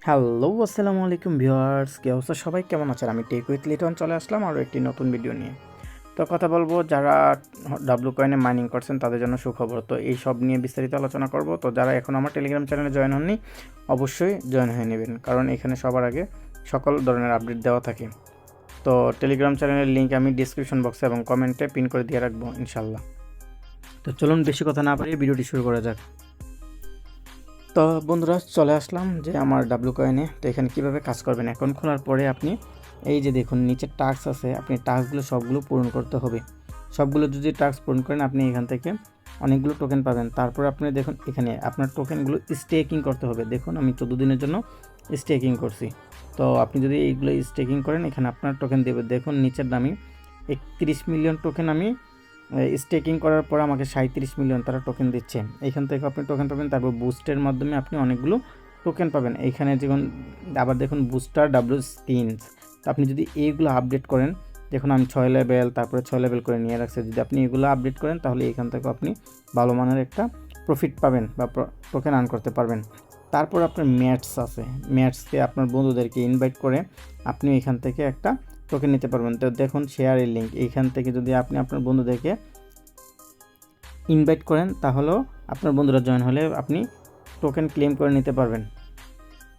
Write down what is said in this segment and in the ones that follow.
Hello, আসসালামু আলাইকুম viewers, কি অবস্থা? সবাই কেমন আছেন? আমি টেক উইথ লিটন চলে আসলাম আরও একটি নতুন ভিডিও নিয়ে। তো কথা বলবো যারা ডাব্লু কয়েনে মাইনিং করছেন তাদের জন্য সুখবর। তো এই সব নিয়ে বিস্তারিত আলোচনা করব। তো যারা এখন আমার টেলিগ্রাম চ্যানেলে জয়েন হননি অবশ্যই জয়েন হয়ে নেবেন, কারণ এখানে সবার আগে সকল ধরনের আপডেট দেওয়া থাকে। তো টেলিগ্রাম চ্যানেলের লিঙ্ক আমি ডিসক্রিপশন বক্সে এবং কমেন্টে পিন করে দিয়ে রাখবো ইনশাল্লাহ। তো চলুন বেশি কথা না বাড়িয়ে ভিডিওটি শুরু করা যাক। তো বন্ধুরা চলে আসলাম যে আমার ডাব্লু কয়েনে। তো এখানে কীভাবে কাজ করবেন, অ্যাকাউন্ট খোলার পরে আপনি এই যে দেখুন নিচে টাস্ক আছে, আপনি টাস্কগুলো সবগুলো পূরণ করতে হবে। সবগুলো যদি টাস্ক পূরণ করেন আপনি এখান থেকে অনেকগুলো টোকেন পাবেন। তারপরে আপনি দেখুন এখানে আপনার টোকেনগুলো স্টেকিং করতে হবে। দেখুন আমি 14 দিনের জন্য স্টেকিং করছি। তো আপনি যদি এইগুলো স্টেকিং করেন এখানে আপনার টোকেন দেবে। দেখুন নিচের দামি 31 মিলিয়ন টোকেন আমি স্টেকিং করার পর আমাকে 37 মিলিয়ন তারা টোকেন দিচ্ছে। এইখান থেকে আপনি টোকেন পাবেন। তারপর বুস্টের মাধ্যমে আপনি অনেকগুলো টোকেন পাবেন। এইখানে যখন আবার দেখুন বুস্টার ডাব্লু স্কিনস, তো আপনি যদি এইগুলো আপডেট করেন, দেখুন আমি 6 লেভেল তারপরে 6 লেভেল করে নিয়ে রাখছি। যদি আপনি এগুলো আপডেট করেন তাহলে এখান থেকে আপনি ভালো মানের একটা প্রফিট পাবেন বা টোকেন আর্ন করতে পারবেন। তারপর আপনার ম্যাটস আছে, ম্যাটসকে আপনার বন্ধুদেরকে ইনভাইট করে আপনি এখান থেকে একটা টোকেন নিতে পারবেন। তো দেখুন শেয়ারের লিঙ্ক, এইখান থেকে যদি আপনি আপনার বন্ধুদেরকে ইনভাইট করেন তাহলেও আপনার বন্ধুরা জয়েন হলে আপনি টোকেন ক্লেম করে নিতে পারবেন।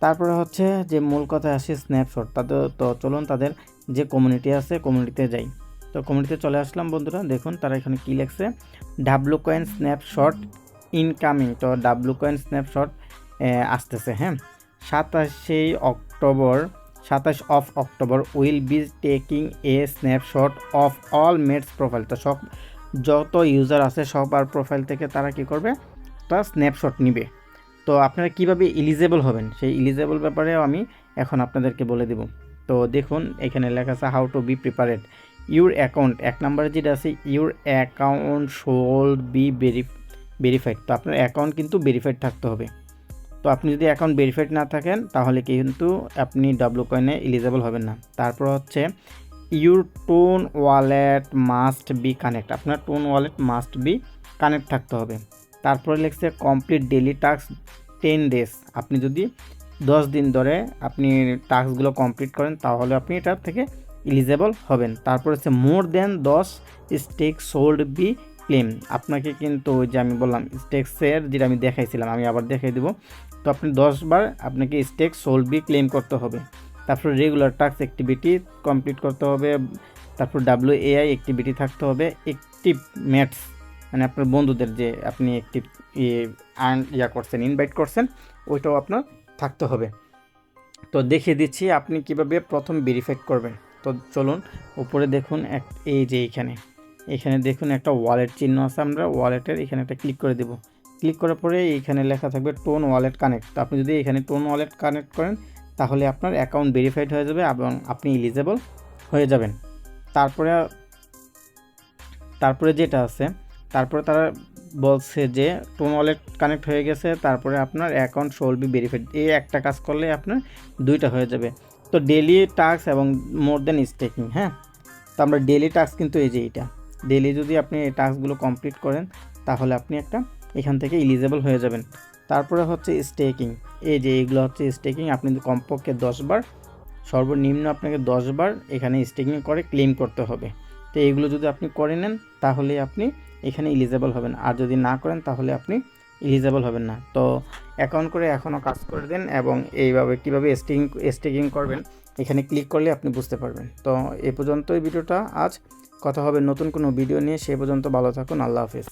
তারপরে হচ্ছে যে মূল কথায় আসে স্ন্যাপশট। তাদের তো চলুন তাদের যে কমিউনিটি আছে কমিউনিটিতে যাই। তো কমিউনিটিতে চলে আসলাম বন্ধুরা, দেখুন তারা এখানে কী লেখছে, ডাব্লু কয়েন স্ন্যাপশট ইনকামিং। তো ডাব্লু কয়েন স্ন্যাপশট আসতেছে, হ্যাঁ, 27 October will be taking a snapshot of all mates profile. তো সব যত ইউজার আছে সবার প্রোফাইল থেকে তারা কী করবে, তা স্ন্যাপশট নিবে। তো আপনারা কীভাবে এলিজেবল হবেন সেই এলিজেবল ব্যাপারেও আমি এখন আপনাদেরকে বলে দেব। তো দেখুন এখানে লেখা আছে how to be prepared your account. 1 নম্বরে যেটা আছে your account should be verified. তো আপনার অ্যাকাউন্ট কিন্তু ভেরিফাইড থাকতে হবে। তো আপনি যদি অ্যাকাউন্ট ভেরিফাইড না থাকেন তাহলে কিন্তু আপনি ডাব্লু কয়েনে এলিজেবল হবেন না। তারপর হচ্ছে your TON wallet must be connect. আপনার TON wallet must be connect থাকতে হবে। তারপরে লিখছে কমপ্লিট ডেইলি টাস্ক 10 ডেজ। আপনি যদি 10 দিন ধরে আপনি টাস্কগুলো কমপ্লিট করেন তাহলে আপনি এটা থেকে এলিজেবল হবেন। তারপর হচ্ছে মোর দেন 10 স্টেক সোল্ড বি ক্লেম। আপনাকে কিন্তু ওই যে আমি বললাম স্টেক্সের যেটা আমি দেখাইছিলাম আমি আবার দেখাই দেবো। তো আপনি 10 বার আপনাকে স্টেক সোল্ড বি ক্লেম করতে হবে। তারপর রেগুলার টাস্ক অ্যাক্টিভিটি কমপ্লিট করতে হবে। তারপর WAI অ্যাক্টিভিটি থাকতে হবে। অ্যাক্টিভ ম্যাটস মানে আপনার বন্ধুদের যে আপনি অ্যাক্টিভ করছেন, ইনভাইট করছেন, ওইটাও আপনার থাকতে হবে। তো দেখিয়ে দিচ্ছি আপনি কিভাবে প্রথম ভেরিফাইড করবেন। তো চলুন উপরে দেখুন এই যে এখানে দেখুন একটা ওয়ালেট চিহ্ন আছে, আমরা ওয়ালেটের এখানে একটা ক্লিক করে দেব। ক্লিক করার পরে এইখানে লেখা থাকবে টোন ওয়ালেট কানেক্ট। তো আপনি যদি এখানে টোন ওয়ালেট কানেক্ট করেন তাহলে আপনার অ্যাকাউন্ট ভেরিফাইড হয়ে যাবে এবং আপনি এলিজেবল হয়ে যাবেন। তারপরে যেটা আছে, তারপরে তারা বলছে যে টোন ওয়ালেট কানেক্ট হয়ে গেছে, তারপরে আপনার অ্যাকাউন্ট শোল বি ভেরিফাইড। এই একটা কাজ করলে আপনার 2টা হয়ে যাবে। তো ডেইলি টাস্ক এবং মোর দেন স্টেকিং, হ্যাঁ। তো আমরা ডেইলি টাস্ক কিন্তু এই যে এইটা ডেইলি যদি আপনি এই টাস্কগুলো কমপ্লিট করেন তাহলে আপনি একটা এখান থেকে এলিজেবল হয়ে যাবেন। তারপরে হচ্ছে স্টেকিং, এই যে এইগুলো হচ্ছে স্টেকিং। আপনি কমপক্ষে 10 বার, সর্বনিম্ন আপনাকে 10 বার এখানে স্টেকিং করে ক্লেম করতে হবে। তো এইগুলো যদি আপনি করে নেন তাহলে আপনি এখানে এলিজেবল হবেন, আর যদি না করেন তাহলে আপনি এলিজেবল হবেন না। তো অ্যাকাউন্ট করে এখনও কাজ করে দেন এবং এইভাবে কীভাবে স্টেকিং করবেন এখানে ক্লিক করলে আপনি বুঝতে পারবেন। তো এ পর্যন্তই ভিডিওটা আজ। কথা হবে নতুন কোনো ভিডিও নিয়ে, সে পর্যন্ত ভালো থাকুন। আল্লাহ হাফেজ।